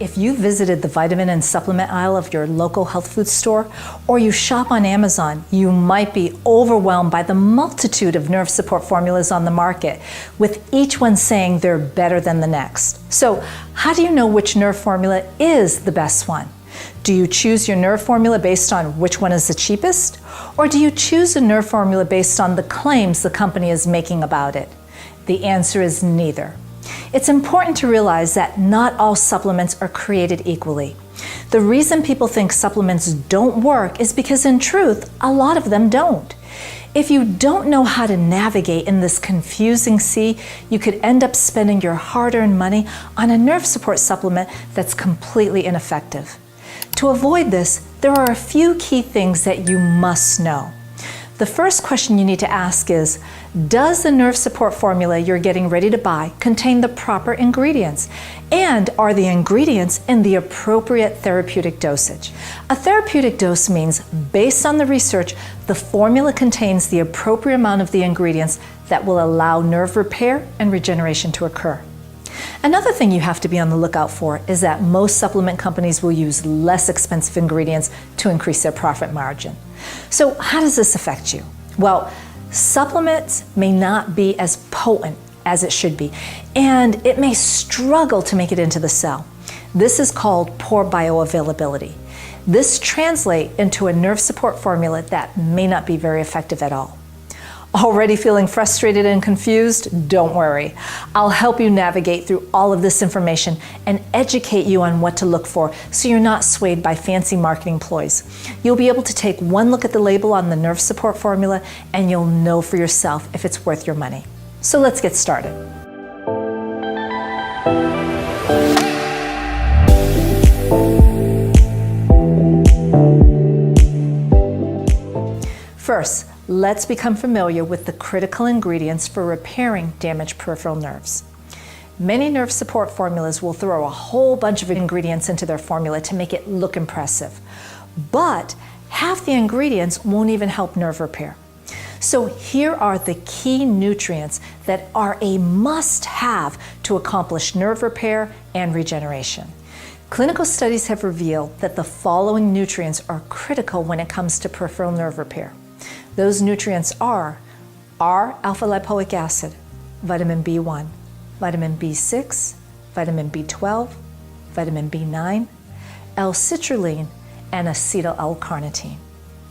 If you visited the vitamin and supplement aisle of your local health food store, or you shop on Amazon, you might be overwhelmed by the multitude of nerve support formulas on the market, with each one saying they're better than the next. So, how do you know which nerve formula is the best one? Do you choose your nerve formula based on which one is the cheapest? Or do you choose a nerve formula based on the claims the company is making about it? The answer is neither. It's important to realize that not all supplements are created equally. The reason people think supplements don't work is because in truth, a lot of them don't. If you don't know how to navigate in this confusing sea, you could end up spending your hard-earned money on a nerve support supplement that's completely ineffective. To avoid this, there are a few key things that you must know. The first question you need to ask is, does the nerve support formula you're getting ready to buy contain the proper ingredients? And are the ingredients in the appropriate therapeutic dosage? A therapeutic dose means, based on the research, the formula contains the appropriate amount of the ingredients that will allow nerve repair and regeneration to occur. Another thing you have to be on the lookout for is that most supplement companies will use less expensive ingredients to increase their profit margin. So how does this affect you? Well, supplements may not be as potent as it should be, and it may struggle to make it into the cell. This is called poor bioavailability. This translates into a nerve support formula that may not be very effective at all. Already feeling frustrated and confused? Don't worry. I'll help you navigate through all of this information and educate you on what to look for so you're not swayed by fancy marketing ploys. You'll be able to take one look at the label on the nerve support formula and you'll know for yourself if it's worth your money. So let's get started. First, let's become familiar with the critical ingredients for repairing damaged peripheral nerves. Many nerve support formulas will throw a whole bunch of ingredients into their formula to make it look impressive, but half the ingredients won't even help nerve repair. So here are the key nutrients that are a must-have to accomplish nerve repair and regeneration. Clinical studies have revealed that the following nutrients are critical when it comes to peripheral nerve repair. Those nutrients are R-alpha-lipoic acid, vitamin B1, vitamin B6, vitamin B12, vitamin B9, L-citrulline, and acetyl L-carnitine.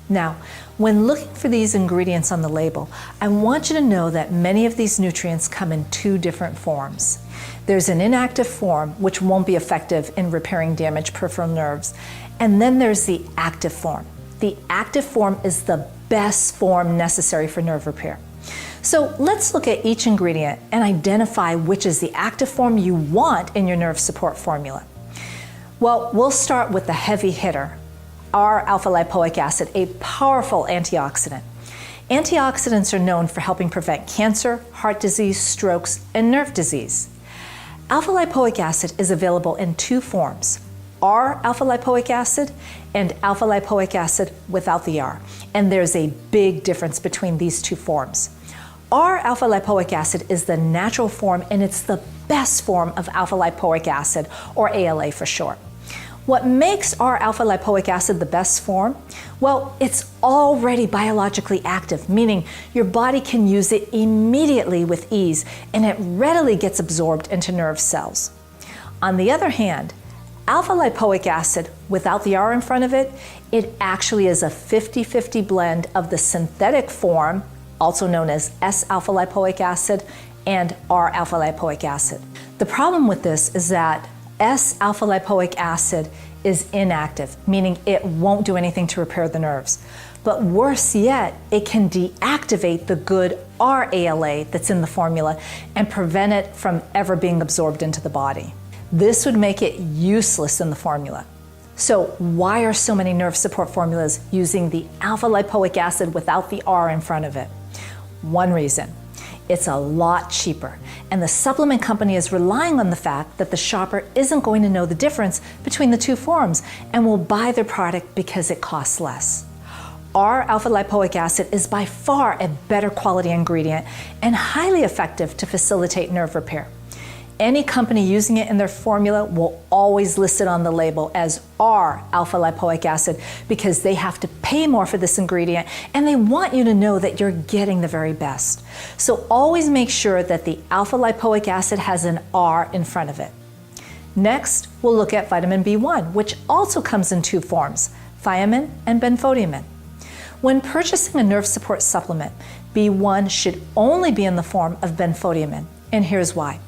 Now, when looking for these ingredients on the label, I want you to know that many of these nutrients come in two different forms. There's an inactive form, which won't be effective in repairing damaged peripheral nerves, and then there's the active form. The active form is the best form necessary for nerve repair. So let's look at each ingredient and identify which is the active form you want in your nerve support formula. Well, we'll start with the heavy hitter, R-alpha-lipoic acid, a powerful antioxidant. Antioxidants are known for helping prevent cancer, heart disease, strokes, and nerve disease. Alpha-lipoic acid is available in two forms, R-alpha-lipoic acid and alpha-lipoic acid without the R. And there's a big difference between these two forms. R-alpha-lipoic acid is the natural form and it's the best form of alpha-lipoic acid, or ALA for short. What makes R-alpha-lipoic acid the best form? Well, it's already biologically active, meaning your body can use it immediately with ease and it readily gets absorbed into nerve cells. On the other hand, alpha-lipoic acid, without the R in front of it, it actually is a 50-50 blend of the synthetic form, also known as S-alpha-lipoic acid, and R-alpha-lipoic acid. The problem with this is that S-alpha-lipoic acid is inactive, meaning it won't do anything to repair the nerves. But worse yet, it can deactivate the good R-ALA that's in the formula and prevent it from ever being absorbed into the body. This would make it useless in the formula. So why are so many nerve support formulas using the alpha-lipoic acid without the R in front of it? One reason, it's a lot cheaper, and the supplement company is relying on the fact that the shopper isn't going to know the difference between the two forms and will buy their product because it costs less. R-alpha-lipoic acid is by far a better quality ingredient and highly effective to facilitate nerve repair. any company using it in their formula will always list it on the label as R alpha lipoic acid because they have to pay more for this ingredient and they want you to know that you're getting the very best. So always make sure that the alpha lipoic acid has an R in front of it. Next, we'll look at vitamin B1, which also comes in two forms, thiamine and benfotiamine. When purchasing a nerve support supplement, B1 should only be in the form of benfotiamine, and here's why.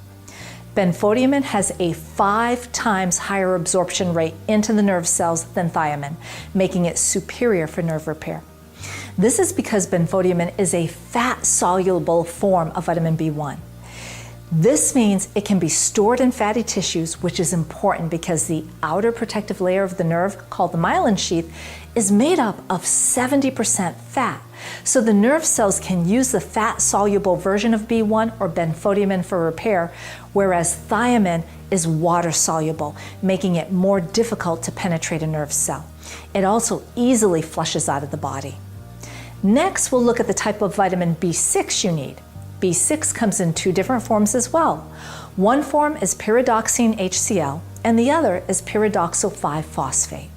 Benfotiamine has a 5 times higher absorption rate into the nerve cells than thiamine, making it superior for nerve repair. This is because benfotiamine is a fat-soluble form of vitamin B1. This means it can be stored in fatty tissues, which is important because the outer protective layer of the nerve, called the myelin sheath, is made up of 70% fat. So the nerve cells can use the fat-soluble version of B1 or benfotiamine for repair, whereas thiamine is water-soluble, making it more difficult to penetrate a nerve cell. It also easily flushes out of the body. Next, we'll look at the type of vitamin B6 you need. B6 comes in 2 different forms as well. One form is pyridoxine HCl, and the other is pyridoxal 5-phosphate.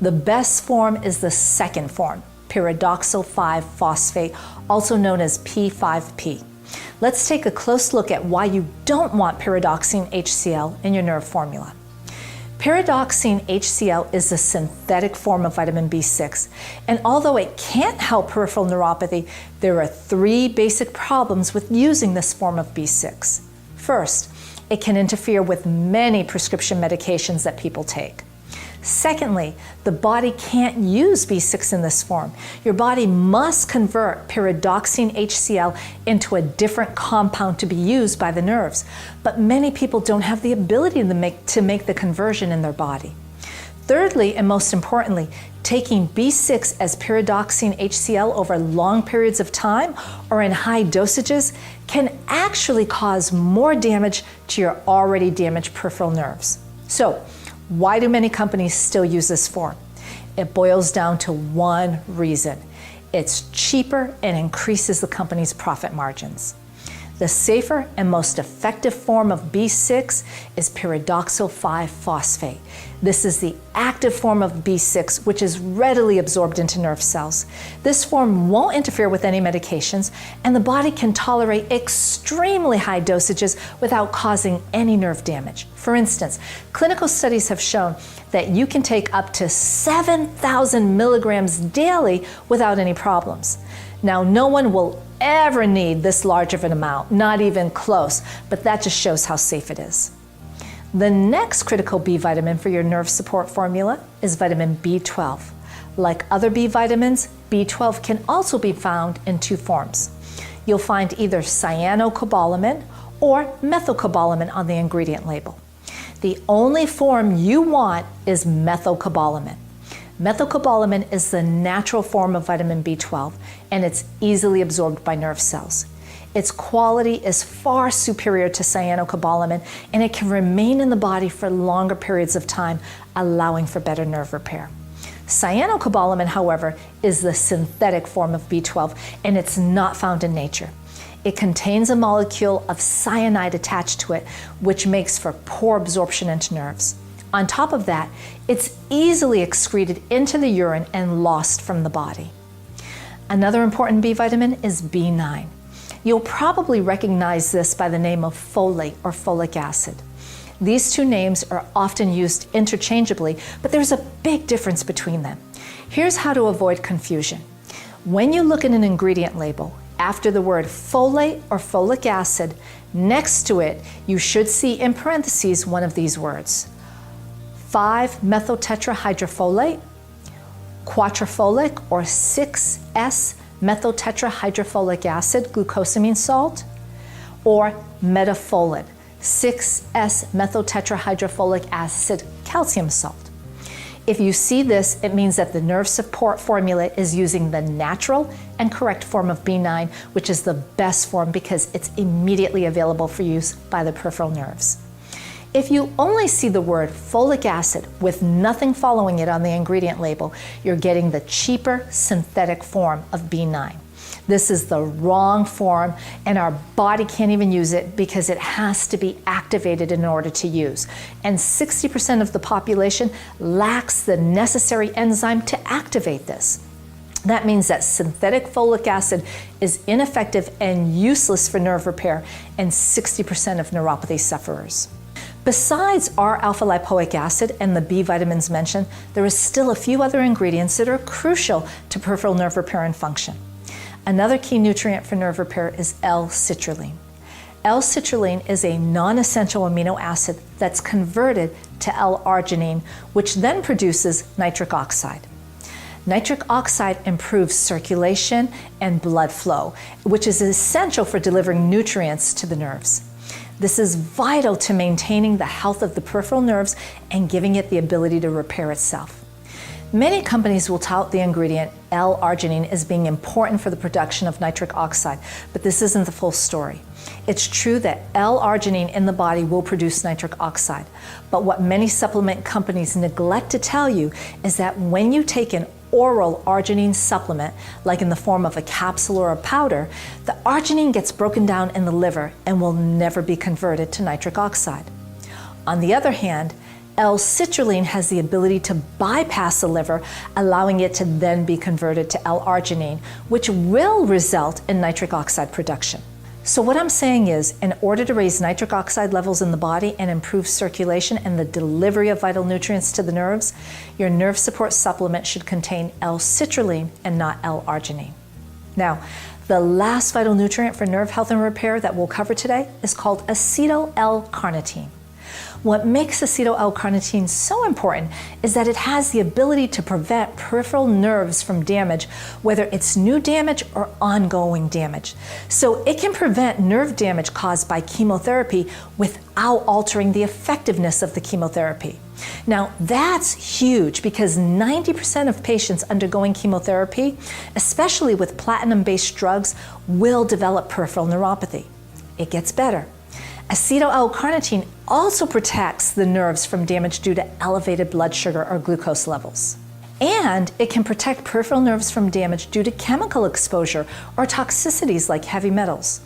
The best form is the second form, pyridoxal 5-phosphate, also known as P5P. Let's take a close look at why you don't want pyridoxine HCl in your nerve formula. Pyridoxine HCl is a synthetic form of vitamin B6, and although it can't help peripheral neuropathy, there are 3 basic problems with using this form of B6. First, it can interfere with many prescription medications that people take. Secondly, the body can't use B6 in this form. Your body must convert pyridoxine HCl into a different compound to be used by the nerves, but many people don't have the ability to make the conversion in their body. Thirdly, and most importantly, taking B6 as pyridoxine HCl over long periods of time or in high dosages can actually cause more damage to your already damaged peripheral nerves. So, why do many companies still use this form? It boils down to one reason. It's cheaper and increases the company's profit margins. The safer and most effective form of B6 is pyridoxal 5-phosphate. This is the active form of B6, which is readily absorbed into nerve cells. This form won't interfere with any medications, and the body can tolerate extremely high dosages without causing any nerve damage. For instance, clinical studies have shown that you can take up to 7,000 milligrams daily without any problems. Now, no one will ever need this large of an amount, not even close, but that just shows how safe it is. The next critical B vitamin for your nerve support formula is vitamin B12. Like other B vitamins, B12 can also be found in 2 forms. You'll find either cyanocobalamin or methylcobalamin on the ingredient label. The only form you want is methylcobalamin. Methylcobalamin is the natural form of vitamin B12, and it's easily absorbed by nerve cells. Its quality is far superior to cyanocobalamin, and it can remain in the body for longer periods of time, allowing for better nerve repair. Cyanocobalamin, however, is the synthetic form of B12, and it's not found in nature. It contains a molecule of cyanide attached to it, which makes for poor absorption into nerves. On top of that, it's easily excreted into the urine and lost from the body. Another important B vitamin is B9. You'll probably recognize this by the name of folate or folic acid. These 2 names are often used interchangeably, but there's a big difference between them. Here's how to avoid confusion. When you look at an ingredient label, after the word folate or folic acid, next to it, you should see in parentheses one of these words: 5-methyltetrahydrofolate, quatropholate or 6S-methyltetrahydrofolic acid glucosamine salt, or metafolate, 6S-methyltetrahydrofolic acid calcium salt. If you see this, it means that the nerve support formula is using the natural and correct form of B9, which is the best form because it's immediately available for use by the peripheral nerves. If you only see the word folic acid with nothing following it on the ingredient label, you're getting the cheaper synthetic form of B9. This is the wrong form, and our body can't even use it because it has to be activated in order to use. And 60% of the population lacks the necessary enzyme to activate this. That means that synthetic folic acid is ineffective and useless for nerve repair in 60% of neuropathy sufferers. Besides R-alpha lipoic acid and the B vitamins mentioned, there is still a few other ingredients that are crucial to peripheral nerve repair and function. Another key nutrient for nerve repair is L-citrulline. L-citrulline is a non-essential amino acid that's converted to L-arginine, which then produces nitric oxide. Nitric oxide improves circulation and blood flow, which is essential for delivering nutrients to the nerves. This is vital to maintaining the health of the peripheral nerves and giving it the ability to repair itself. Many companies will tout the ingredient L-arginine as being important for the production of nitric oxide, but this isn't the full story. It's true that L-arginine in the body will produce nitric oxide, but what many supplement companies neglect to tell you is that when you take an oral arginine supplement, like in the form of a capsule or a powder, the arginine gets broken down in the liver and will never be converted to nitric oxide. On the other hand, L-citrulline has the ability to bypass the liver, allowing it to then be converted to L-arginine, which will result in nitric oxide production. So what I'm saying is, in order to raise nitric oxide levels in the body and improve circulation and the delivery of vital nutrients to the nerves, your nerve support supplement should contain L-citrulline and not L-arginine. Now, the last vital nutrient for nerve health and repair that we'll cover today is called acetyl-L-carnitine. What makes acetyl-L-carnitine so important is that it has the ability to prevent peripheral nerves from damage, whether it's new damage or ongoing damage. So it can prevent nerve damage caused by chemotherapy without altering the effectiveness of the chemotherapy. Now, that's huge because 90% of patients undergoing chemotherapy, especially with platinum-based drugs, will develop peripheral neuropathy. It gets better. Acetyl-L-carnitine also protects the nerves from damage due to elevated blood sugar or glucose levels. And it can protect peripheral nerves from damage due to chemical exposure or toxicities like heavy metals.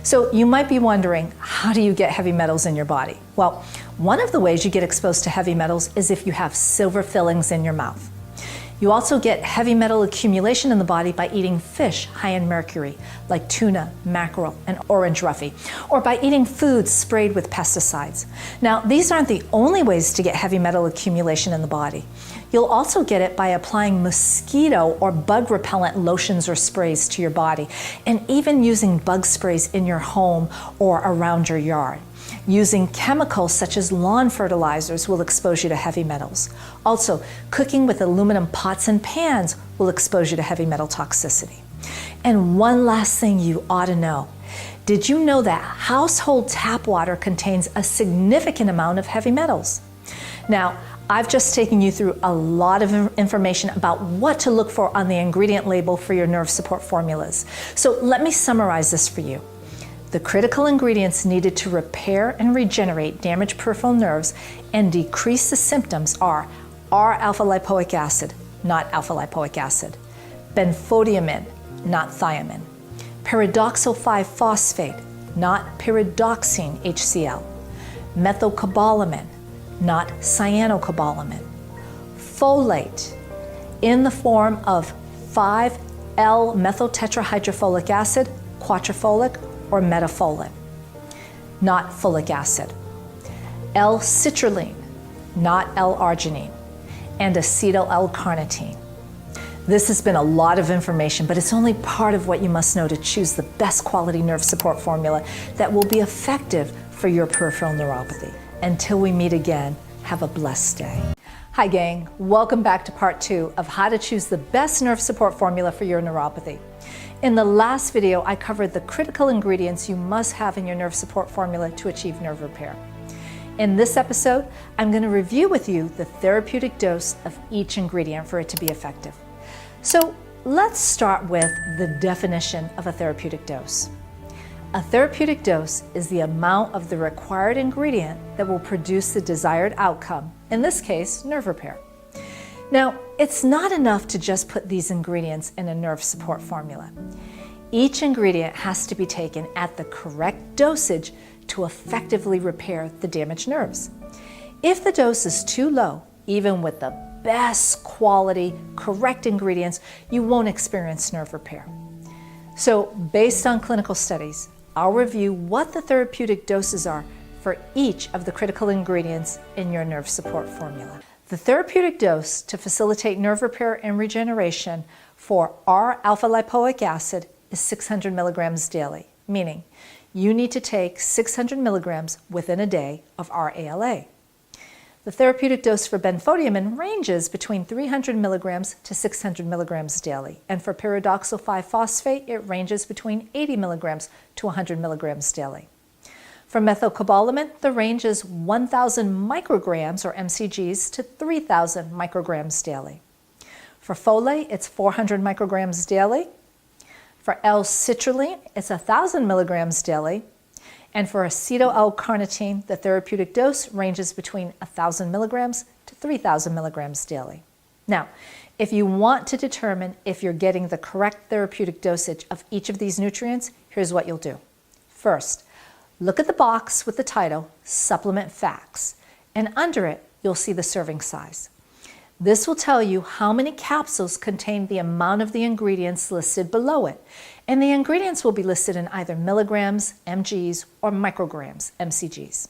So you might be wondering, how do you get heavy metals in your body? Well, one of the ways you get exposed to heavy metals is if you have silver fillings in your mouth. You also get heavy metal accumulation in the body by eating fish high in mercury, like tuna, mackerel, and orange roughy, or by eating foods sprayed with pesticides. Now, these aren't the only ways to get heavy metal accumulation in the body. You'll also get it by applying mosquito or bug repellent lotions or sprays to your body, and even using bug sprays in your home or around your yard. Using chemicals such as lawn fertilizers will expose you to heavy metals. Also, cooking with aluminum pots and pans will expose you to heavy metal toxicity. And one last thing you ought to know. Did you know that household tap water contains a significant amount of heavy metals? Now, I've just taken you through a lot of information about what to look for on the ingredient label for your nerve support formulas. So let me summarize this for you. The critical ingredients needed to repair and regenerate damaged peripheral nerves and decrease the symptoms are R-alpha lipoic acid, not alpha lipoic acid, benfotiamine, not thiamine, pyridoxal 5-phosphate, not pyridoxine HCl, methylcobalamin, not cyanocobalamin, folate in the form of 5L-methyltetrahydrofolic acid, quatropolic, or metafolate, not folic acid, L-citrulline, not L-arginine, and acetyl-L-carnitine. This has been a lot of information, but it's only part of what you must know to choose the best quality nerve support formula that will be effective for your peripheral neuropathy. Until we meet again, have a blessed day. Hi gang, welcome back to part 2 of how to choose the best nerve support formula for your neuropathy. In the last video, I covered the critical ingredients you must have in your nerve support formula to achieve nerve repair. In this episode, I'm going to review with you the therapeutic dose of each ingredient for it to be effective. So let's start with the definition of a therapeutic dose. A therapeutic dose is the amount of the required ingredient that will produce the desired outcome, in this case, nerve repair. Now, it's not enough to just put these ingredients in a nerve support formula. Each ingredient has to be taken at the correct dosage to effectively repair the damaged nerves. If the dose is too low, even with the best quality, correct ingredients, you won't experience nerve repair. So, based on clinical studies, I'll review what the therapeutic doses are for each of the critical ingredients in your nerve support formula. The therapeutic dose to facilitate nerve repair and regeneration for R-alpha lipoic acid is 600 milligrams daily, meaning you need to take 600 milligrams within a day of R-ALA. The therapeutic dose for benfotiamine ranges between 300 milligrams to 600 milligrams daily, and for pyridoxal 5-phosphate, it ranges between 80 milligrams to 100 milligrams daily. For methylcobalamin, the range is 1,000 micrograms or mcgs to 3,000 micrograms daily. For folate, it's 400 micrograms daily. For L-citrulline, it's 1,000 milligrams daily. And for acetyl-L-carnitine, the therapeutic dose ranges between 1,000 milligrams to 3,000 milligrams daily. Now, if you want to determine if you're getting the correct therapeutic dosage of each of these nutrients, here's what you'll do. First, look at the box with the title, Supplement Facts, and under it, you'll see the serving size. This will tell you how many capsules contain the amount of the ingredients listed below it, and the ingredients will be listed in either milligrams, mgs, or micrograms, mcgs.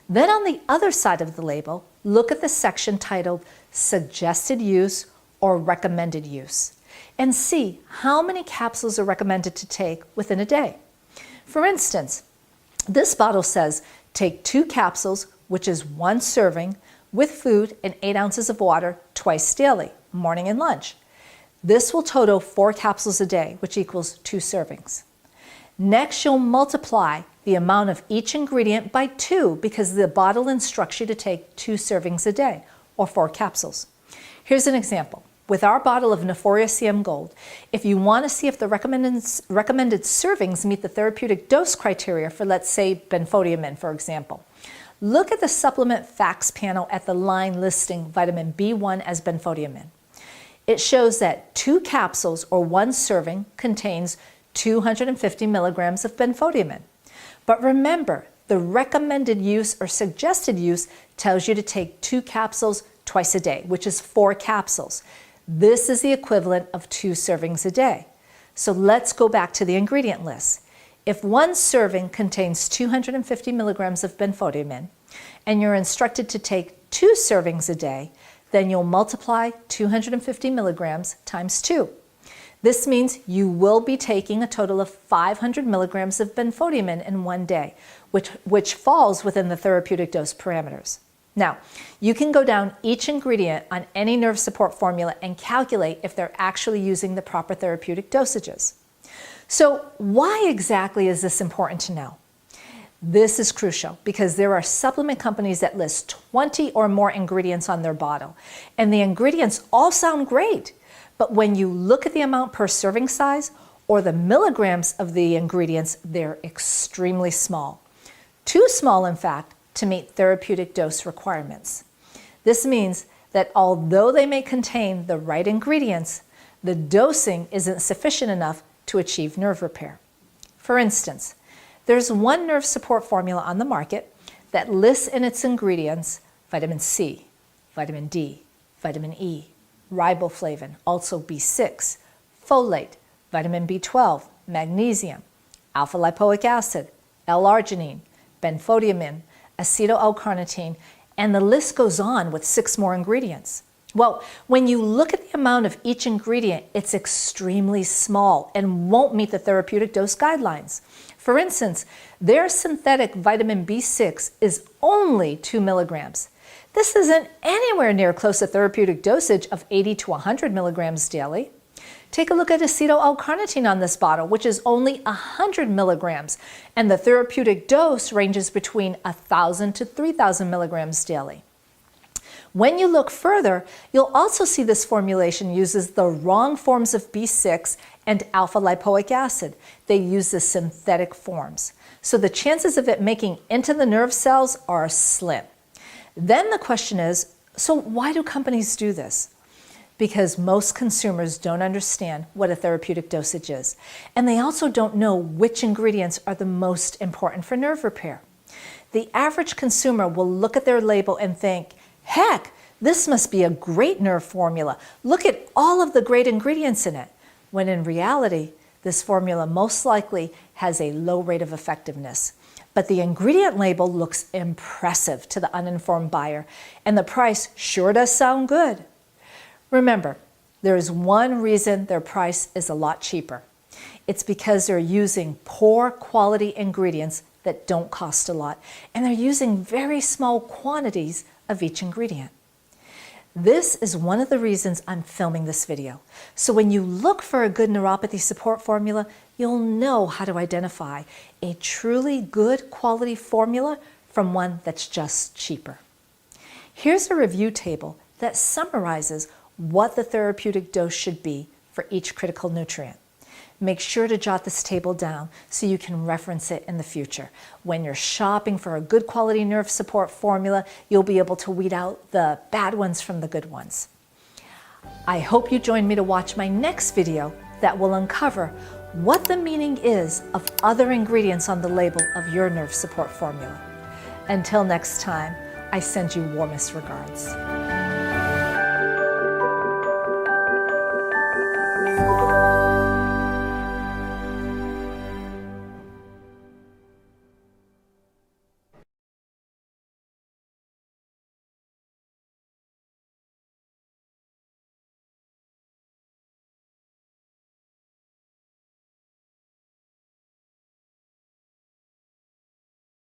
Then on the other side of the label, look at the section titled Suggested Use or Recommended Use, and see how many capsules are recommended to take within a day. For instance, this bottle says take 2 capsules, which is 1 serving, with food and 8 ounces of water twice daily, morning and lunch. This will total 4 capsules a day, which equals 2 servings. Next, you'll multiply the amount of each ingredient by 2 because the bottle instructs you to take 2 servings a day, or 4 capsules. Here's an example. With our bottle of Neforia CM Gold, if you want to see if the recommended servings meet the therapeutic dose criteria for, let's say, benfotiamine, for example, look at the supplement facts panel at the line listing vitamin B1 as benfotiamine. It shows that 2 capsules or 1 serving contains 250 milligrams of benfotiamine. But remember, the recommended use or suggested use tells you to take 2 capsules twice a day, which is 4 capsules. This is the equivalent of 2 servings a day. So let's go back to the ingredient list. If 1 serving contains 250 milligrams of benfotiamine, and you're instructed to take 2 servings a day, then you'll multiply 250 milligrams times 2. This means you will be taking a total of 500 milligrams of benfotiamine in one day, which falls within the therapeutic dose parameters. Now, you can go down each ingredient on any nerve support formula and calculate if they're actually using the proper therapeutic dosages. So why exactly is this important to know? This is crucial because there are supplement companies that list 20 or more ingredients on their bottle, and the ingredients all sound great, but when you look at the amount per serving size or the milligrams of the ingredients, they're extremely small. Too small, in fact, to meet therapeutic dose requirements. This means that although they may contain the right ingredients, the dosing isn't sufficient enough to achieve nerve repair. For instance, there's one nerve support formula on the market that lists in its ingredients vitamin C, vitamin D, vitamin E, riboflavin, also B6, folate, vitamin B12, magnesium, alpha lipoic acid, L-arginine, benfotiamine, acetyl-L-carnitine, and the list goes on with 6 more ingredients. Well, when you look at the amount of each ingredient, it's extremely small and won't meet the therapeutic dose guidelines. For instance, their synthetic vitamin B6 is only 2 milligrams. This isn't anywhere near close to therapeutic dosage of 80 to 100 milligrams daily. Take a look at acetyl-L-carnitine on this bottle, which is only 100 milligrams, and the therapeutic dose ranges between 1,000 to 3,000 milligrams daily. When you look further, you'll also see this formulation uses the wrong forms of B6 and alpha lipoic acid. They use the synthetic forms. So the chances of it making into the nerve cells are slim. Then the question is, so why do companies do this? because most consumers don't understand what a therapeutic dosage is. And they also don't know which ingredients are the most important for nerve repair. The average consumer will look at their label and think, heck, this must be a great nerve formula. Look at all of the great ingredients in it. When in reality, this formula most likely has a low rate of effectiveness. But the ingredient label looks impressive to the uninformed buyer, and the price sure does sound good. Remember, there is one reason their price is a lot cheaper. It's because they're using poor quality ingredients that don't cost a lot, and they're using very small quantities of each ingredient. This is one of the reasons I'm filming this video. So when you look for a good neuropathy support formula, you'll know how to identify a truly good quality formula from one that's just cheaper. Here's a review table that summarizes what the therapeutic dose should be for each critical nutrient. Make sure to jot this table down so you can reference it in the future. When you're shopping for a good quality nerve support formula, you'll be able to weed out the bad ones from the good ones. I hope you join me to watch my next video that will uncover what the meaning is of other ingredients on the label of your nerve support formula. Until next time, I send you warmest regards.